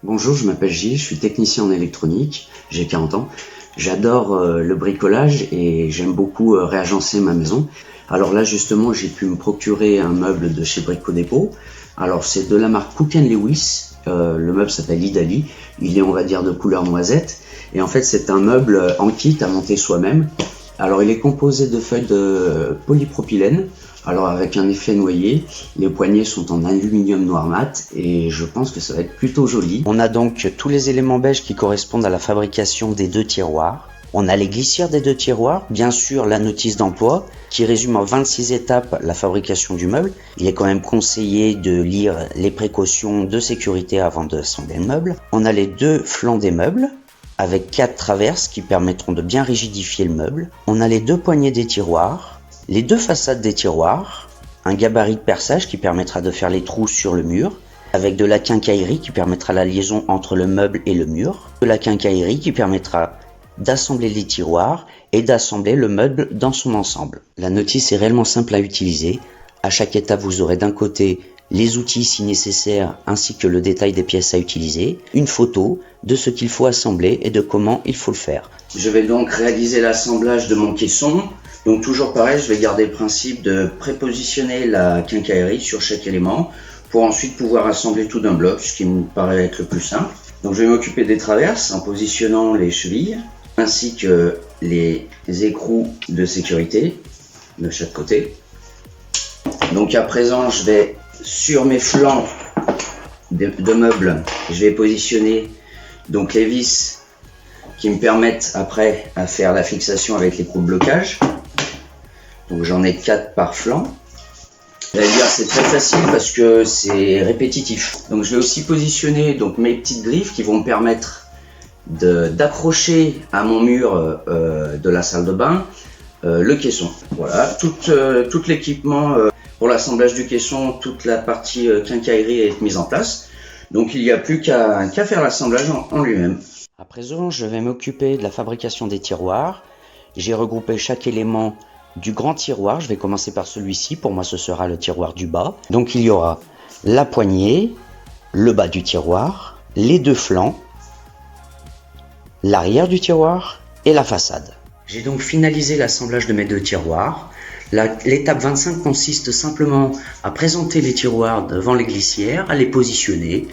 Bonjour, je m'appelle Gilles, je suis technicien en électronique, j'ai 40 ans. J'adore le bricolage et j'aime beaucoup réagencer ma maison. Alors là justement j'ai pu me procurer un meuble de chez Brico Dépôt. Alors c'est de la marque Cook Lewis, le meuble s'appelle Idali, il est on va dire de couleur noisette. Et en fait c'est un meuble en kit à monter soi-même. Alors il est composé de feuilles de polypropylène. Alors avec un effet noyer, les poignées sont en aluminium noir mat et je pense que ça va être plutôt joli. On a donc tous les éléments beige qui correspondent à la fabrication des deux tiroirs. On a les glissières des deux tiroirs, bien sûr la notice d'emploi qui résume en 26 étapes la fabrication du meuble. Il est quand même conseillé de lire les précautions de sécurité avant d'assembler le meuble. On a les deux flancs des meubles avec 4 traverses qui permettront de bien rigidifier le meuble. On a les deux poignées des tiroirs, les deux façades des tiroirs, un gabarit de perçage qui permettra de faire les trous sur le mur, avec de la quincaillerie qui permettra la liaison entre le meuble et le mur, de la quincaillerie qui permettra d'assembler les tiroirs et d'assembler le meuble dans son ensemble. La notice est réellement simple à utiliser. À chaque étape, vous aurez d'un côté les outils si nécessaire ainsi que le détail des pièces à utiliser, une photo de ce qu'il faut assembler et de comment il faut le faire. Je vais donc réaliser l'assemblage de mon caisson. Donc toujours pareil, je vais garder le principe de prépositionner la quincaillerie sur chaque élément pour ensuite pouvoir assembler tout d'un bloc, ce qui me paraît être le plus simple. Donc je vais m'occuper des traverses en positionnant les chevilles ainsi que les écrous de sécurité de chaque côté. Donc à présent, je vais sur mes flancs de meubles, je vais positionner donc les vis qui me permettent après à faire la fixation avec l'écrou de blocage. Donc j'en ai 4 par flanc. Vous allez dire c'est très facile parce que c'est répétitif. Donc je vais aussi positionner donc mes petites griffes qui vont me permettre d'accrocher à mon mur de la salle de bain le caisson. Voilà, tout l'équipement pour l'assemblage du caisson, toute la partie quincaillerie est mise en place. Donc il n'y a plus qu'à faire l'assemblage en lui-même. À présent, je vais m'occuper de la fabrication des tiroirs. J'ai regroupé chaque élément du grand tiroir. Je vais commencer par celui-ci. Pour moi, ce sera le tiroir du bas. Donc il y aura la poignée, le bas du tiroir, les deux flancs, l'arrière du tiroir et la façade. J'ai donc finalisé l'assemblage de mes deux tiroirs. L'étape 25 consiste simplement à présenter les tiroirs devant les glissières, à les positionner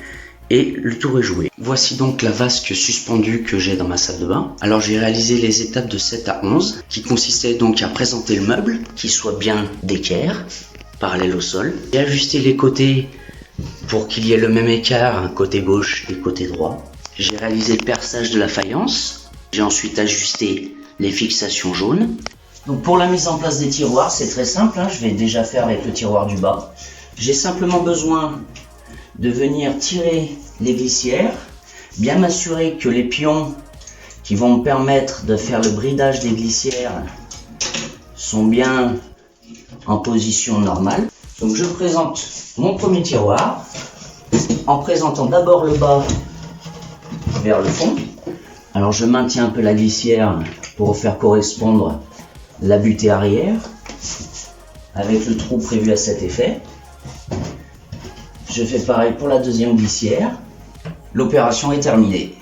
et le tour est joué. Voici donc la vasque suspendue que j'ai dans ma salle de bain. Alors j'ai réalisé les étapes de 7 à 11 qui consistaient donc à présenter le meuble qui soit bien d'équerre, parallèle au sol, et ajuster les côtés pour qu'il y ait le même écart côté gauche et côté droit. J'ai réalisé le perçage de la faïence. J'ai ensuite ajusté les fixations jaunes. Donc pour la mise en place des tiroirs, c'est très simple, je vais déjà faire avec le tiroir du bas. J'ai simplement besoin de venir tirer les glissières, bien m'assurer que les pions qui vont me permettre de faire le bridage des glissières sont bien en position normale. Donc je présente mon premier tiroir en présentant d'abord le bas vers le fond. Alors je maintiens un peu la glissière pour faire correspondre la butée arrière avec le trou prévu à cet effet. Je fais pareil pour la deuxième glissière. L'opération est terminée.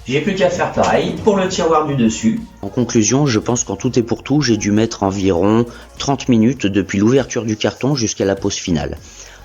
J'ai plus qu'à faire pareil pour le tiroir du dessus. En conclusion, je pense qu'en tout et pour tout, j'ai dû mettre environ 30 minutes depuis l'ouverture du carton jusqu'à la pose finale.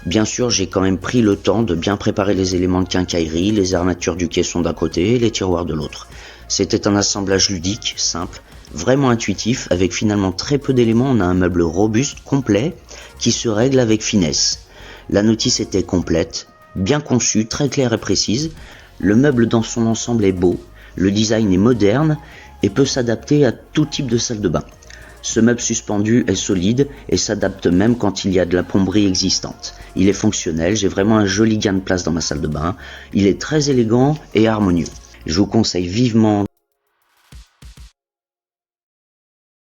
Bien sûr, j'ai quand même pris le temps de bien préparer les éléments de quincaillerie, les armatures du caisson d'un côté et les tiroirs de l'autre. C'était un assemblage ludique, simple, vraiment intuitif, avec finalement très peu d'éléments. On a un meuble robuste, complet, qui se règle avec finesse. La notice était complète, bien conçue, très claire et précise. Le meuble dans son ensemble est beau, le design est moderne et peut s'adapter à tout type de salle de bain. Ce meuble suspendu est solide et s'adapte même quand il y a de la plomberie existante. Il est fonctionnel, j'ai vraiment un joli gain de place dans ma salle de bain. Il est très élégant et harmonieux. Je vous conseille vivement